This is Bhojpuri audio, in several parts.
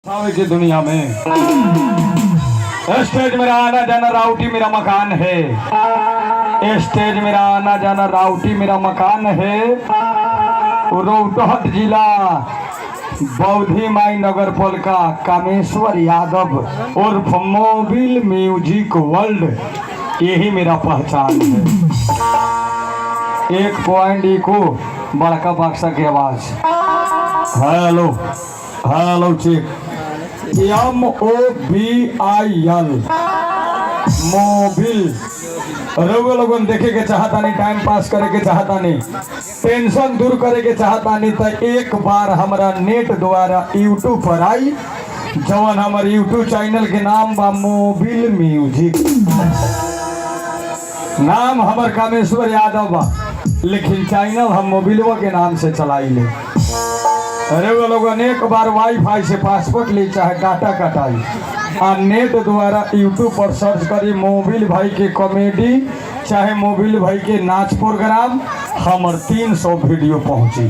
की दुनिया में स्टेज मेरा आना जाना राउटी मेरा मकान है। स्टेज मेरा आना जाना राउटी मेरा मकान है। रौटहट जिला बौधी माई नगर पालिका कामेश्वर यादव उर्फ मोबिल म्यूजिक वर्ल्ड, यही मेरा पहचान है। एक पॉइंट इको बड़का बक्सा की आवाज। Hello hello check. MOBIL Mobil. रउआ लोगन देखे के चाहता नहीं, टाइम पास करे के चाहता नहीं, टेंशन दूर करे के चाहता नहीं, तो एक बार हमारा नेट द्वारा यूट्यूब पर आई, जवन हमारे यूट्यूब चैनल के नाम बा मोबिल म्यूजिक। नाम हमार कामेश्वर यादव बा, लेकिन चैनल हम मोबिलवा के नाम से चलाई ले। अरे वो लोग एक बार वाईफाई से पासपोर्ट ले चाहे डाटा कटाई और नेट द्वारा यूट्यूब पर सर्च करी मोबिल भाई के कॉमेडी चाहे मोबिल भाई के नाच प्रोग्राम, हमार 300 वीडियो पहुंची।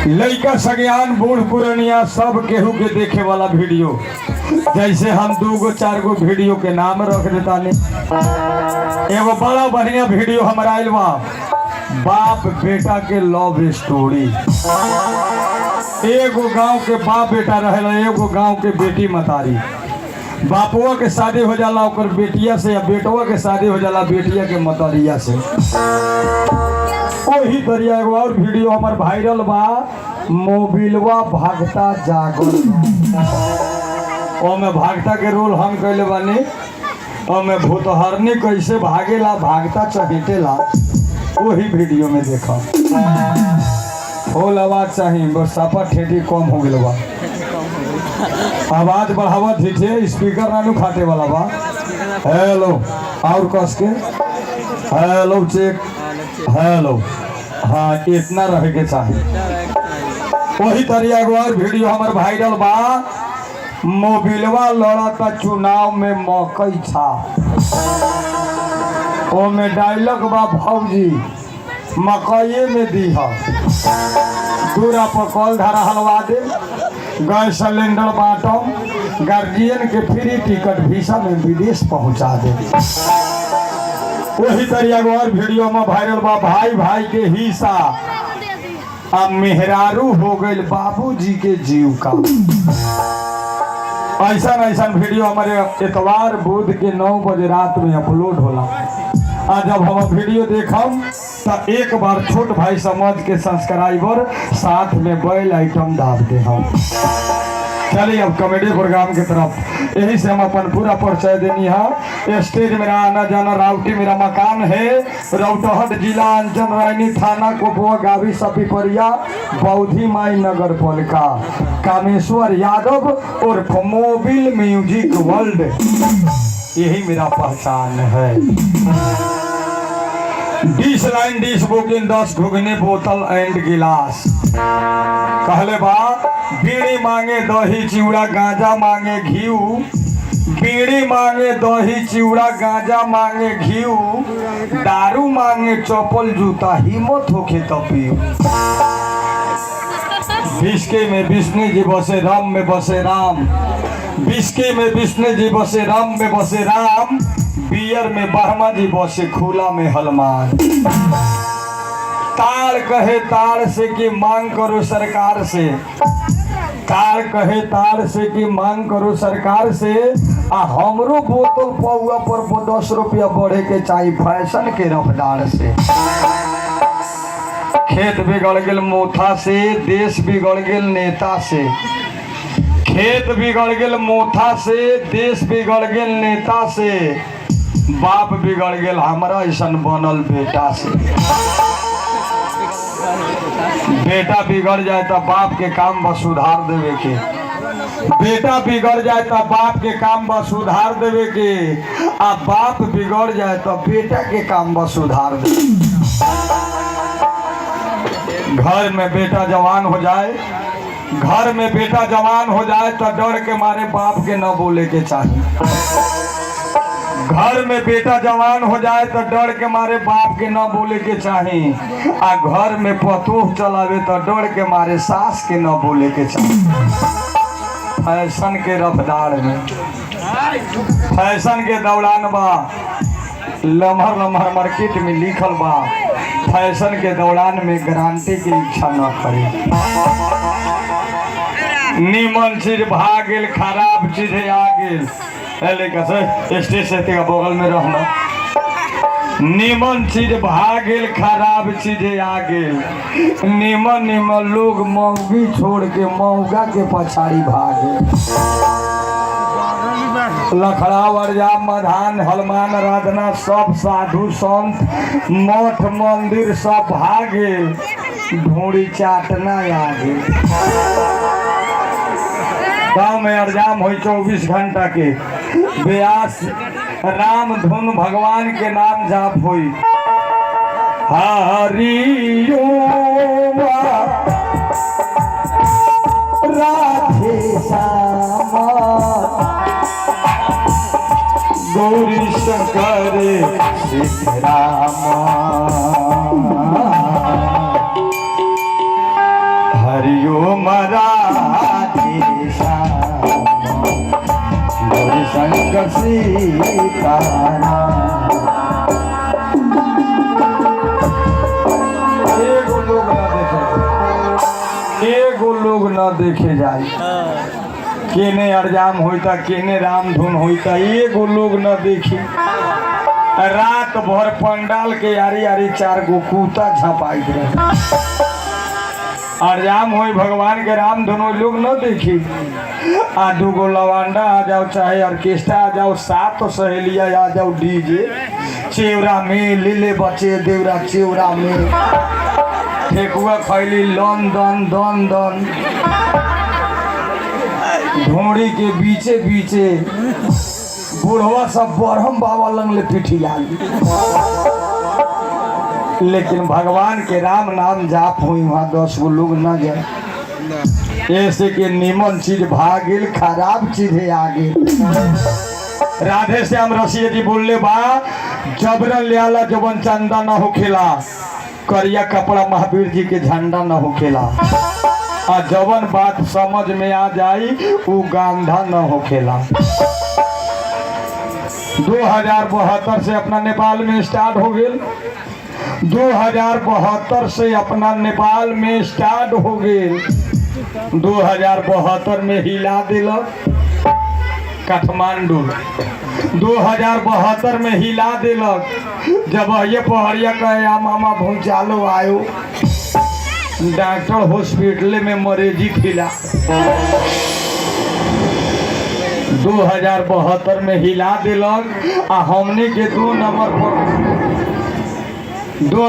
लड़का सज्ञान बूढ़ पुरानिया सब केहू के देखे वाला वीडियो, जैसे हम 2-4 वीडियो के नाम रख देता नहीं। एगो बड़ा बढ़िया वीडियो हमारा आइल बा, बाप बेटा के लव स्टोरी। एगो गांव के बाप बेटा रहेला, एगो गांव के बेटी मतारी। बापुआ के शादी हो जाला ओकर बेटिया से, या बेटवा के शादी हो जाला बेटिया के मतरिया से। वही तरिया एगो और वीडियो हमार वायरल बा, मोबिलवा भागता जागल। ओमे भागता के रोल हम कैले बानी। ओमे भूतहरनी कैसे भागेला, भागता चहेटेला, वही वीडियो में देखा। फुल आवाज चाहिए, बस सापा ठेठी कम हो गया बा। आवाज बढ़ावा दीजिए, स्पीकर नानू खाटे वाला बा। हेलो और कस के हेलो चेक। हेलो हाँ, इतना रहे के चाहिए। वही तरिया और वीडियो हमारे वायरल बा, मोबिलवा लड़ता चुनाव में मकई छा। ओमे डायलॉग बा, भौजी मकई में दी है, दूरा पर कल धारा हलवा दे, गैस सिलेंडर बांटो, गार्जियन के फ्री टिकट वीसा में विदेश पहुंचा दे। वही तरिया और वीडियो में वायरल बा, भाई भाई के हिस्सा अब मेहरारू हो गई बाबूजी के जीव का। ऐसा वीडियो हमारे इतवार बुध के 9 बजे रात में अपलोड होला। आज जब हम वीडियो देखम तो एक बार छोट भाई समझ के सब्सक्राइबर साथ में बेल आइटम दाब दे। हम चलिए अब कॉमेडी प्रोग्राम की तरफ। यही से हम अपन पूरा परिचय देनी है। स्टेज मेरा आना जाना राउटी मेरा मकान है। रौटहट जिला अंजन रायनी थाना कोपवा गावी सपीपरिया बौधी माई नगर पालिका कामेश्वर यादव और मोबिल म्यूजिक वर्ल्ड, यही मेरा पहचान है। 20 लाइन 20 बुकिंग 10 घुगने बोतल एंड गिलास। कहले बा, बीड़ी मांगे दही चिवड़ा गांजा मांगे घीऊ, बीड़ी मांगे दही चिवड़ा गांजा मांगे घीऊ, दारू मांगे चप्पल जूता हिम्मत होके तो पियो। बिस्के में विष्णु जी बसे राम में बसे राम, बिस्के में विष्णु जी बसे राम में बसे राम, बियर में बर्मा जी बसे खुला में हनुमान। ताड़ कहे ताड़ से कि मांग करो सरकार से, ताड़ कहे ताड़ से कि मांग करो सरकार से, आ हमरो बोतल पौआ पर 10 रुपया बढ़े के चाहिए फैशन के रफ्तार से। खेत बिगड़ गेल मोथा से, देश बिगड़ गेल नेता से। खेत बिगड़ गेल मोथा से, देश बिगड़ गेल नेता से, बाप बिगड़ गेल हमारा ऐसन बनल बेटा से। बेटा बिगड़ जाए तो बाप के काम बस सुधार देवे के, बेटा बिगड़ जाए तो बाप के काम बस सुधार देवे के, आ बाप बिगड़ जाए तो बेटा के काम बस सुधार दे। घर में बेटा जवान हो जाए, घर में बेटा जवान हो जाए तो डर के मारे बाप के न बोले के चाहिए। घर में बेटा जवान हो जाए तो डर के मारे बाप के न बोले के चाही, आ घर में पतोह चलावे तो डर के मारे सास के न बोले के चाही। फैशन के रफ्तार में, फैशन के दौरान बा, लम्हर लम्हर मार्केट में लिखल बा, फैशन के दौरान में गारंटी की इच्छा न करी। नीमन चीज भाग गेल, खराब चीज आ गेल, स्टेज से बगल में रहना। नीमन चीज भाग गेल, खराब चीज आ गेल। नीमन नीमन लोग मौगी छोड़ के मौगा के पछाड़ी भागे। लखड़ा वरजाम मधान हलमान राधना सब साधु संत मठ मंदिर सब भागे, ढूंढी चाटना आगे। गाँव में अरजाम हो 24 घंटा के व्यास राम धुन भगवान के नाम जाप हुई। हरि ओम राधे श्याम गौरी शंकर सीताराम। हरि ओम राधे श्याम गौरी शंकर सीताराम। एगो लोग न देखे जाए, केने अरजाम होता केने राम धुन होता, एगो लोग न देखी। रात भर पंडाल के यारी यारी 4 गो कूता झपाइत रहे। अरजाम हो भगवान के राम धुन लोग न देखी। आ 2 गो लवांडा आ जाओ, चाहे ऑर्केस्ट्रा आ जाओ, 7 सहेलिया आ जाओ, डीजे चेवरा में लीले बचे देवरा चेवरा में ठेकुआ खैली लंदन दन दन। ढोड़ी के बीचे बीचे बुढ़वा सब बरहम बाबा लंग ले पिठिया। लेकिन भगवान के राम नाम जाप हुई, वहाँ 10 गो लोग न गए। ऐसे के नीमन चीज भाग गेल, खराब चीज आ गेल। राधे श्याम रसिया जी बोलले बा, जबरन ले आला जबन चंदा न होखेला, करिया कपड़ा महावीर जी के झंडा न होखेला। आ जवन बात समझ में आ जाई वो गांधा न होखेला। 2072 से अपना नेपाल में स्टार्ट हो गेल। 2072 से अपना नेपाल में स्टार्ट हो गेल। 2072 में हिला दिलक काठमांडू। 2072 में हिला दिलक। जब ये पहड़िया कहे मामा भूचालो आयो, डॉक्टर हॉस्पिटल में मरीजी खिला। 2072 में हिला दिलक। आ हमने के 2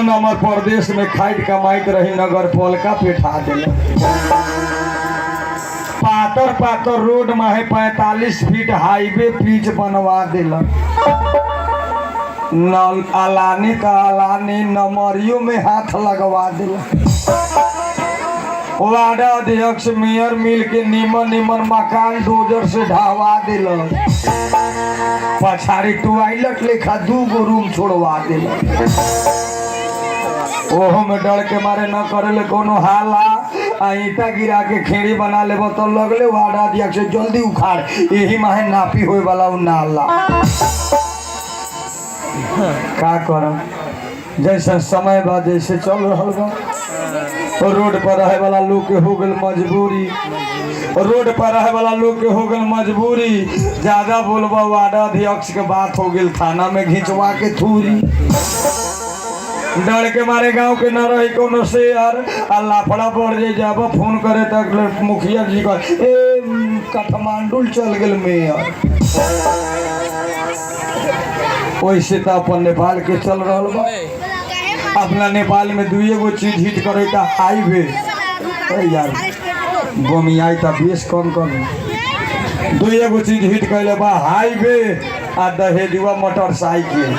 नंबर प्रदेश में खाइत कमाइत रही, नगर पालिका पेठा दिलक। पातर पातर रोड में है 45 फीट हाईवे पिच बनवा दिलक। अलानी का अलानी नमरियों में हाथ लगवा दिलक। वार्ड अध्यक्ष मेयर मिल के नीमन नीमन मकान डोजर से ढावा दिलक। पछाड़ी टॉयलेट लेखा 2 गो रूम छोड़वा दिलक। ओहो में डर के मारे न करे कोनो हाला। ईटा गिरा के खेड़ी बना ले तो लगले वार्ड अध्यक्ष जल्दी उखाड़, यही माहे नापी होए वाला नाला। का करम, जैसे समय बा जैसे चल रहा बा। रोड पर रहे वाला लोग के हो गल मजबूरी, रोड पर रहे वाला लोग के हो गल मजबूरी। ज्यादा बोलबा वार्ड अध्यक्ष के बात हो गई, थाना में घिंचवा के थूरी। डर के मारे गांव के न रही कोनो शेयर, लाफड़ा बढ़ जाए। जब फोन करे तक मुखिया जी का काठमांडू चल गए मेयर। वैसे तो अपन नेपाल के चल रहा बा। अपना नेपाल में 2 गो चीज हिट करे था, हाईवे यार बमी आई था बेस कम कम। 2 गो चीज हिट करे बा, हाईवे आ दहेजुआ मोटरसाइकिल।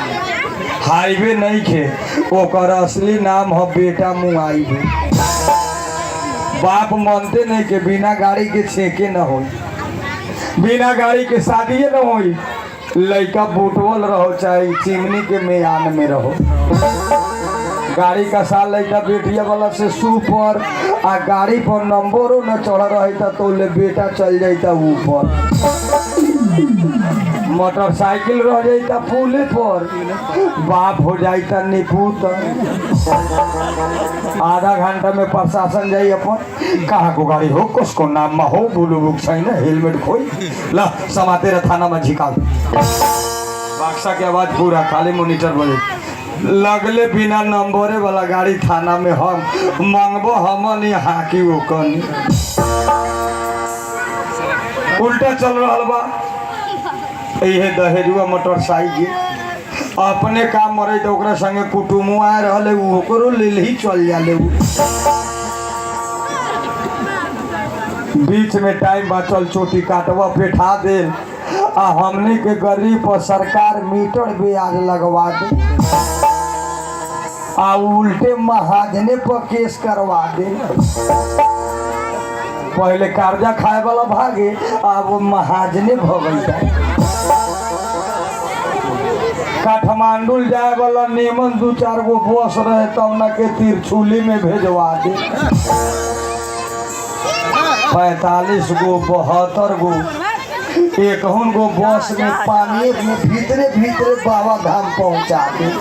हाईवे नहीं खे, ओकर असली नाम है बेटा मुआइबे। बाप मानते नहीं के बिना गाड़ी के छेके न हो, बिना गाड़ी के शादी न हो। लड़का बुटवल रहो चाहे चिमनी के मेयान में रहो, गाड़ी का साल लड़का बेटिया वाला से सुपर आ गाड़ी पर नंबरों न चढ़ रहा तो ले बेटा चल जाता ऊपर, मोटरसाइकिल रह जाता पुले पर, बाप हो जाता निपुत। आधा घंटा में प्रशासन जाई अपन कहाँ को गाड़ी हो किसको नाम में हो ब्लू बुक चाहिए हेलमेट खोई ला समाते रह थाना में झिका बाक्सा के आवाज पूरा खाली मॉनिटर बजे लगले बिना नंबरे वाला गाड़ी थाना में हम मांगबो हमन हाकी ओकन उल्टा चल रहा बा। ये दहेजुआ मोटरसाइकिल अपने काम मरे तो ओकरा संगे कुटुम्बो आ रहले ओकरो लेल ही चल जाले, बीच में टाइम बचल चोटी काटवा पेठा दे आ हमने के गरीब पर सरकार मीटर ब्याज लगवा दे आ उल्टे महाजने पर केस करवा दे। पहले कर्जा खाए वाला भागे अब वो महाजने भगैता। काठमांडू जाए वाला निमन 2-4 गो बस रहे तब न के तिरछुली में भेजवा दे, 45 गो 72 गो 1 गो बस में पानी में भीतरे भीतरे बाबा धाम पहुंचा दे।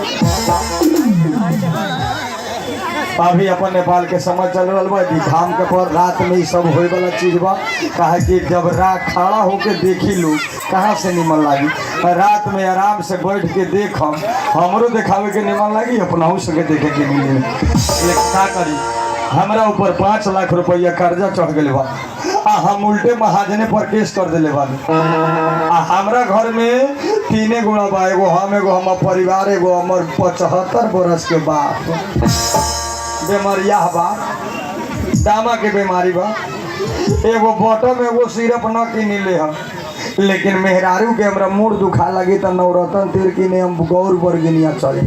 अभी अपन नेपाल के समझ चल रहा बा धाम के पर रात में ही सब होए वाला चीज बा, कहा कि जब रात खड़ा होके देखी लो कहाँ से निमन लागी, रात में आराम से बैठ के देख हमरो देखावे के निमन लागी अपना सके देखे के मिले। लेकिन क्या करी हमरा ऊपर 5 लाख रुपया कर्जा चढ़ गए बा आ हम उल्टे महाजने पर केस कर दिले बा आ हमरा घर में 3 गोड़ा बा, एगो हम एगो हमर परिवार एगो हमर 75 बरस के बाप बेमारिया बा, दामा के बीमारी बा, एगो बॉटम एगो सिरप न किनिले हम, लेकिन मेहरारू के हमरा मूड दुखा लगी तो नवरत्न तेल किने हम गौर बरगिनिया चल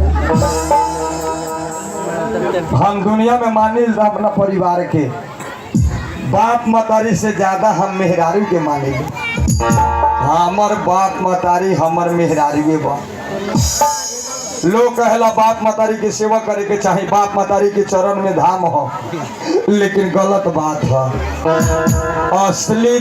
हम दुनिया में मानिल अपना परिवार के बाप मतारी से ज्यादा हम मेहरारू के माने। हमर बाप मतारी हमर मेहरारू बा। लोग कहला बाप मतारी के सेवा करे के चाहे बाप मतारी के चरण में धाम हो, लेकिन गलत बात है। असली